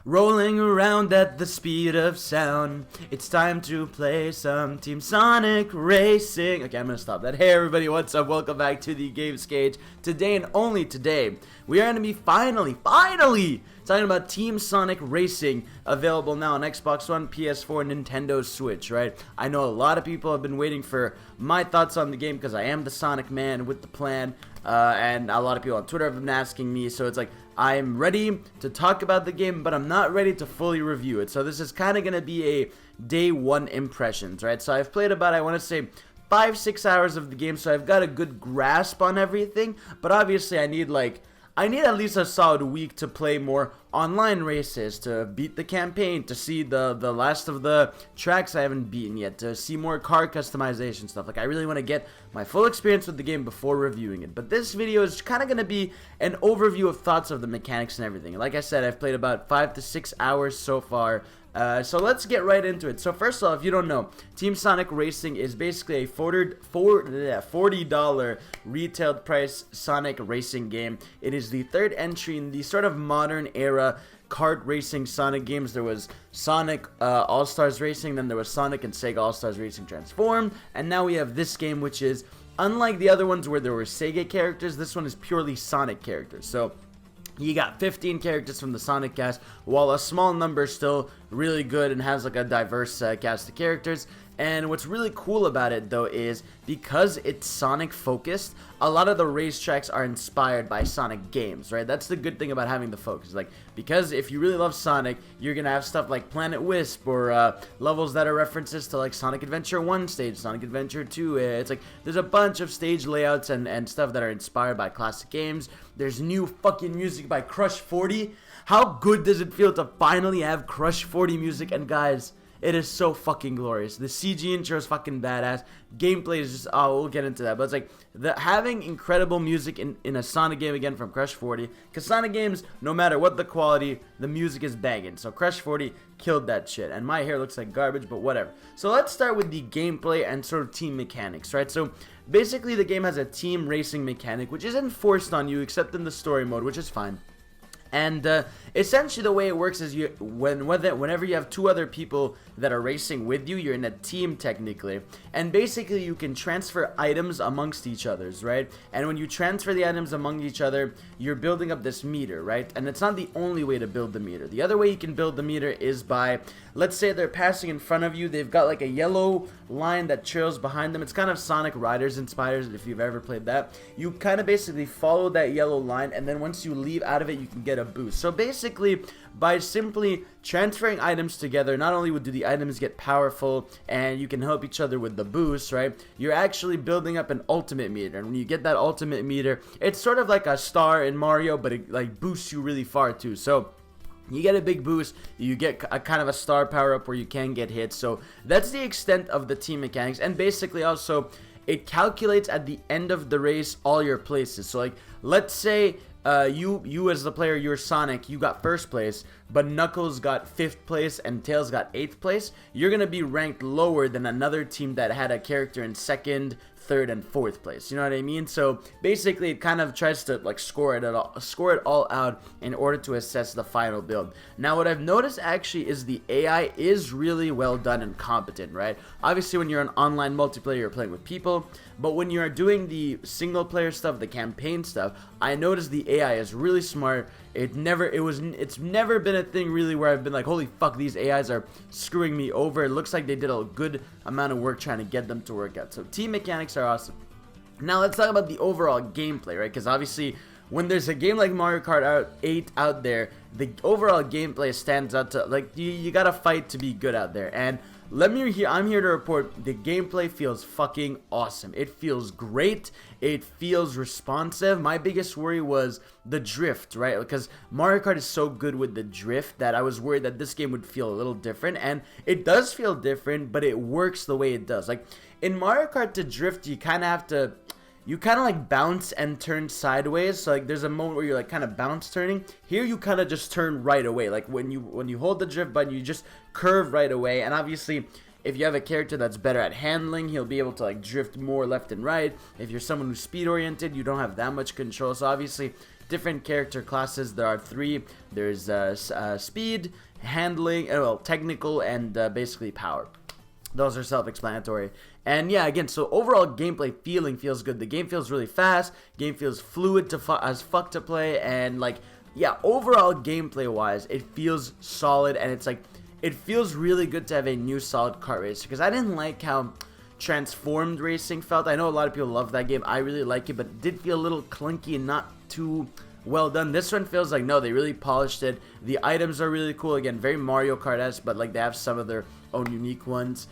Rolling around at the speed of sound. It's time to play some Team Sonic Racing. Okay, I'm gonna stop that. Hey everybody, what's up? Welcome back to the Games Cage. Today and only today, we are gonna be finally talking about Team Sonic Racing, available now on Xbox One, PS4, Nintendo Switch, right? I know a lot of people have been waiting for my thoughts on the game because I am the Sonic man with the plan, and a lot of people on Twitter have been asking me, so it's like, I'm ready to talk about the game, but I'm not ready to fully review it. So this is kind of going to be a day one impressions, right? So I've played about, I want to say, 5-6 hours of the game, so I've got a good grasp on everything, but obviously I need at least a solid week to play more online races, to beat the campaign, to see the last of the tracks I haven't beaten yet, to see more car customization stuff. Like, I really want to get my full experience with the game before reviewing it. But this video is kind of going to be an overview of thoughts of the mechanics and everything. Like I said, I've played about 5 to 6 hours so far. So let's get right into it. So first of all, if you don't know, Team Sonic Racing is basically a $40 retailed price Sonic racing game. It is the third entry in the sort of modern era kart racing Sonic games. There was Sonic All-Stars Racing, then there was Sonic and Sega All-Stars Racing Transformed, and now we have this game, which is, unlike the other ones where there were Sega characters, this one is purely Sonic characters. So you got 15 characters from the Sonic cast, while a small number is still really good and has like a diverse cast of characters. And what's really cool about it though is because it's Sonic focused, a lot of the racetracks are inspired by Sonic games, right? That's the good thing about having the focus. Like, because if you really love Sonic, you're gonna have stuff like Planet Wisp or levels that are references to like Sonic Adventure 1 stage, Sonic Adventure 2. It's like there's a bunch of stage layouts and stuff that are inspired by classic games. There's new fucking music by Crush 40. How good does it feel to finally have Crush 40 music? And guys, it is so fucking glorious. The CG intro is fucking badass. Gameplay is just, oh, we'll get into that. But it's like, having incredible music in a Sonic game again from Crush 40. Because Sonic games, no matter what the quality, the music is banging. So Crush 40 killed that shit. And my hair looks like garbage, but whatever. So let's start with the gameplay and sort of team mechanics, right? So basically the game has a team racing mechanic, which isn't forced on you except in the story mode, which is fine. And essentially the way it works is whenever you have two other people that are racing with you, you're in a team technically, and basically you can transfer items amongst each others, right? And when you transfer the items among each other, you're building up this meter, right? And it's not the only way to build the meter. The other way you can build the meter is by, let's say they're passing in front of you, they've got like a yellow line that trails behind them. It's kind of Sonic Riders inspired, if you've ever played that. You kind of basically follow that yellow line, and then once you leave out of it, you can get a boost. So basically, by simply transferring items together, not only do the items get powerful and you can help each other with the boost, right? You're actually building up an ultimate meter, and when you get that ultimate meter, it's sort of like a star in Mario, but it like boosts you really far too. So you get a big boost, you get a kind of a star power up where you can get hit. So that's the extent of the team mechanics. And basically also, it calculates at the end of the race all your places. So like, let's say you as the player, you're Sonic, you got first place, but Knuckles got 5th place and Tails got 8th place. You're gonna be ranked lower than another team that had a character in 2nd, 3rd, and 4th place. You know what I mean? So basically it kind of tries to like score it all out in order to assess the final build. Now what I've noticed actually is the AI is really well done and competent, right? Obviously when you're an online multiplayer, you're playing with people, but when you're doing the single player stuff, the campaign stuff, I noticed the AI is really smart. It's never been a thing really where I've been like, holy fuck, these AIs are screwing me over. It looks like they did a good amount of work trying to get them to work out. So team mechanics are awesome. Now let's talk about the overall gameplay, right? Because obviously when there's a game like Mario Kart 8 out there, the overall gameplay stands out to, like, you gotta fight to be good out there. And I'm here to report the gameplay feels fucking awesome. It feels great. It feels responsive. My biggest worry was the drift, right? Because Mario Kart is so good with the drift that I was worried that this game would feel a little different. And it does feel different, but it works the way it does. Like, in Mario Kart to drift, you kind of like bounce and turn sideways. So like there's a moment where you're like kind of bounce turning. Here you kind of just turn right away. Like when you hold the drift button, you just curve right away. And obviously if you have a character that's better at handling, he'll be able to like drift more left and right. If you're someone who's speed oriented, you don't have that much control. So obviously different character classes. There are 3. There's speed, handling, well, technical, and basically power. Those are self-explanatory. And yeah, again, so overall gameplay feels good. The game feels really fast. Game feels fluid as fuck to play. And like, yeah, overall gameplay wise, it feels solid. And it's like, it feels really good to have a new solid kart racer. Because I didn't like how transformed racing felt. I know a lot of people love that game. I really like it, but it did feel a little clunky and not too well done. This one feels like, no, they really polished it. The items are really cool. Again, very Mario Kart-esque, but like they have some of their own unique ones.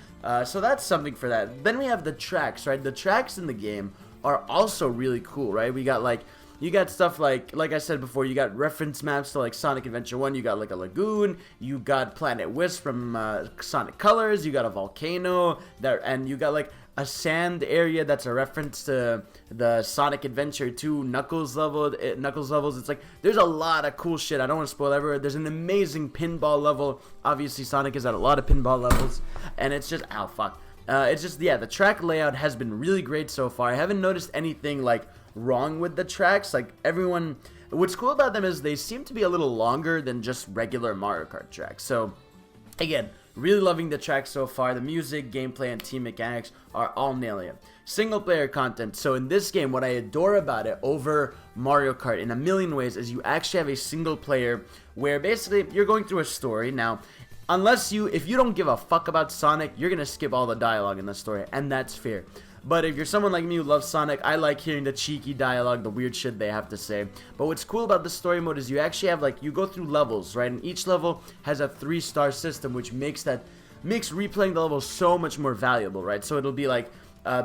So that's something for that. Then we have the tracks, right? The tracks in the game are also really cool, right? We got like, you got stuff like I said before, you got reference maps to like Sonic Adventure 1, you got like a lagoon, you got Planet Wisp from Sonic Colors, you got a volcano, and you got like a sand area that's a reference to the Sonic Adventure 2 Knuckles levels. It's like, there's a lot of cool shit. I don't want to spoil everywhere. There's an amazing pinball level. Obviously, Sonic is at a lot of pinball levels, and it's just, ow, fuck. It's just, yeah, the track layout has been really great so far. I haven't noticed anything like wrong with the tracks. Like, everyone, what's cool about them is they seem to be a little longer than just regular Mario Kart tracks. So again, really loving the track so far. The music, gameplay, and team mechanics are all nailing it. Single player content. So in this game, what I adore about it over Mario Kart in a million ways is you actually have a single player where basically you're going through a story. Now, if you don't give a fuck about Sonic, you're gonna skip all the dialogue in the story, and that's fair. But if you're someone like me who loves Sonic, I like hearing the cheeky dialogue, the weird shit they have to say. But what's cool about the story mode is you actually have, like, you go through levels, right? And each level has a 3-star system, which makes replaying the level so much more valuable, right? So it'll be like,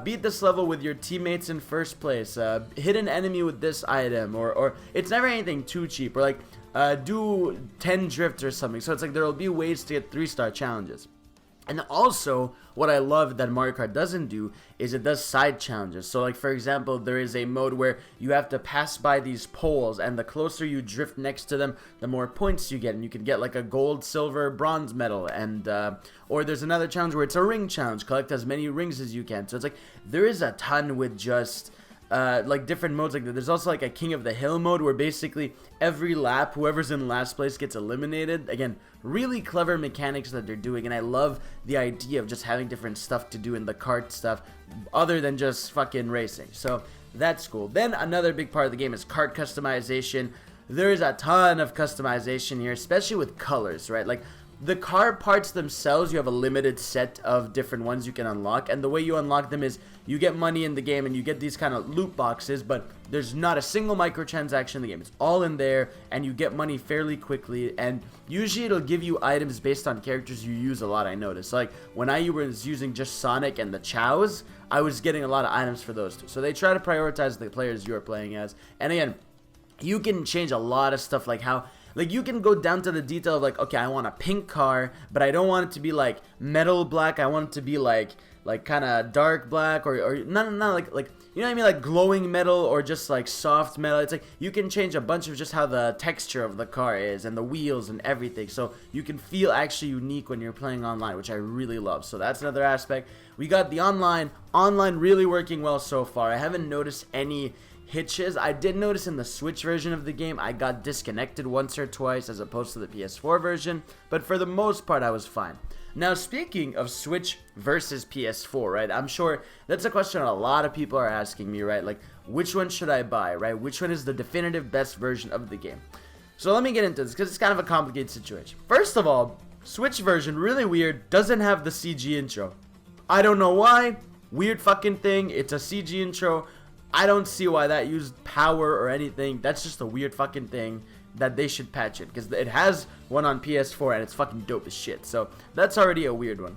beat this level with your teammates in first place, hit an enemy with this item, or it's never anything too cheap, or like, do 10 drifts or something. So it's like, there'll be ways to get 3-star challenges. And also, what I love that Mario Kart doesn't do is it does side challenges. So like, for example, there is a mode where you have to pass by these poles, and the closer you drift next to them, the more points you get, and you can get like a gold, silver, bronze medal. And or there's another challenge where it's a ring challenge, collect as many rings as you can. So it's like, there is a ton with just like different modes like that. There's also like a King of the Hill mode where basically every lap, whoever's in last place gets eliminated. Again, really clever mechanics that they're doing, and I love the idea of just having different stuff to do in the kart stuff other than just fucking racing. So that's cool. Then another big part of the game is kart customization. There is a ton of customization here, especially with colors, right? Like, the car parts themselves, you have a limited set of different ones you can unlock, and the way you unlock them is you get money in the game and you get these kind of loot boxes, but there's not a single microtransaction in the game. It's all in there, and you get money fairly quickly, and usually it'll give you items based on characters you use a lot, I noticed. Like, when I was using just Sonic and the Chows, I was getting a lot of items for those two. So they try to prioritize the players you're playing as, and again, you can change a lot of stuff, like how... Like, you can go down to the detail of, like, okay, I want a pink car, but I don't want it to be, like, metal black. I want it to be, like kind of dark black, or not like, you know what I mean? Like, glowing metal, or just, like, soft metal. It's like, you can change a bunch of just how the texture of the car is, and the wheels and everything. So, you can feel actually unique when you're playing online, which I really love. So, that's another aspect. We got the online really working well so far. I haven't noticed any hitches. I did notice in the Switch version of the game I got disconnected once or twice as opposed to the PS4 version, but for the most part I was fine. Now, speaking of Switch versus PS4, right, I'm sure that's a question a lot of people are asking me, right? Like, which one should I buy, right? Which one is the definitive best version of the game? So let me get into this, because it's kind of a complicated situation. First of all, Switch version, really weird, doesn't have the CG intro. I don't know why. Weird fucking thing. It's a CG intro. I don't see why that used power or anything. That's just a weird fucking thing that they should patch it, because it has one on PS4 and it's fucking dope as shit. So that's already a weird one.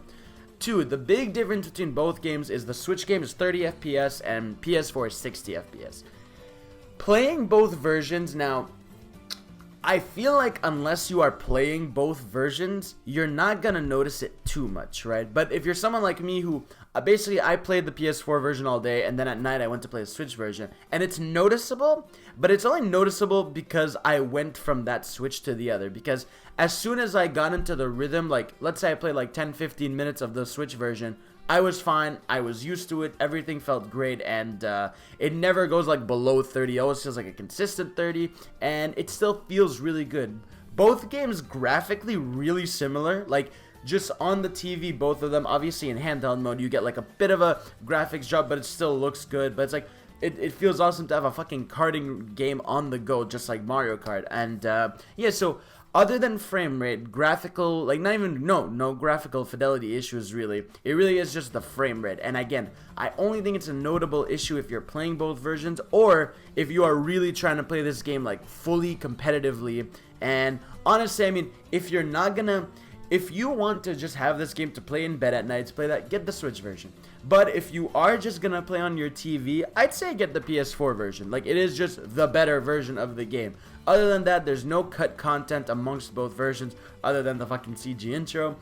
2, the big difference between both games is the Switch game is 30 FPS and PS4 is 60 FPS. Playing both versions now, I feel like unless you are playing both versions, you're not gonna notice it too much, right? But if you're someone like me who, basically I played the PS4 version all day, and then at night I went to play the Switch version, and it's noticeable, but it's only noticeable because I went from that Switch to the other, because as soon as I got into the rhythm, like, let's say I played like 10-15 minutes of the Switch version, I was fine. I was used to it. Everything felt great, and it never goes like below 30. It always feels like a consistent 30, and it still feels really good. Both games graphically really similar. Like, just on the TV, both of them, obviously in handheld mode, you get like a bit of a graphics drop, but it still looks good. But it's like, it feels awesome to have a fucking karting game on the go, just like Mario Kart. And yeah, so other than frame rate, graphical, like not even, no graphical fidelity issues really. It really is just the frame rate. And again, I only think it's a notable issue if you're playing both versions, or if you are really trying to play this game like fully competitively. And honestly, I mean, if you're not gonna, if you want to just have this game to play in bed at nights, play that, get the Switch version. But if you are just gonna play on your TV, I'd say get the PS4 version. Like, it is just the better version of the game. Other than that, there's no cut content amongst both versions other than the fucking CG intro.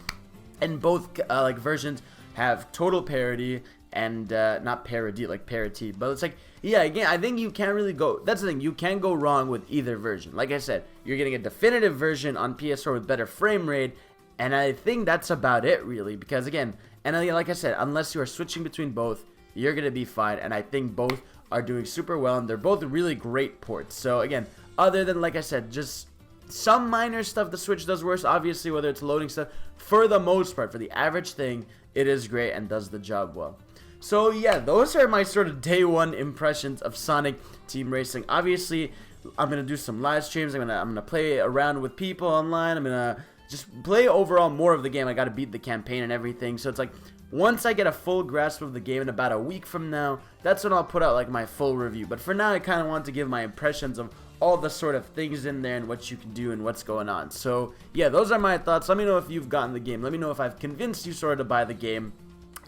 And both like versions have total parity and not parody, like parity, but it's like, yeah, again, I think you can't really go, that's the thing, you can't go wrong with either version. Like I said, you're getting a definitive version on PS4 with better frame rate, and I think that's about it really, because again, and like I said, unless you are switching between both, you're gonna be fine, and I think both are doing super well, and they're both really great ports. So again, other than, like I said, just some minor stuff the Switch does worse, obviously, whether it's loading stuff, for the most part, for the average thing, it is great and does the job well. So yeah, those are my sort of day one impressions of Sonic Team Racing. Obviously, I'm gonna do some live streams. I'm gonna play around with people online. I'm gonna just play overall more of the game. I gotta beat the campaign and everything. So it's like, once I get a full grasp of the game in about a week from now, that's when I'll put out like my full review. But for now, I kind of want to give my impressions of all the sort of things in there and what you can do and what's going on. So yeah, those are my thoughts. Let me know if you've gotten the game. Let me know if I've convinced you sort of to buy the game.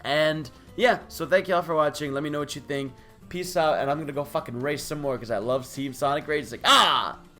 And yeah, so thank y'all for watching. Let me know what you think. Peace out, and I'm gonna go fucking race some more because I love Team Sonic Racing. Ah!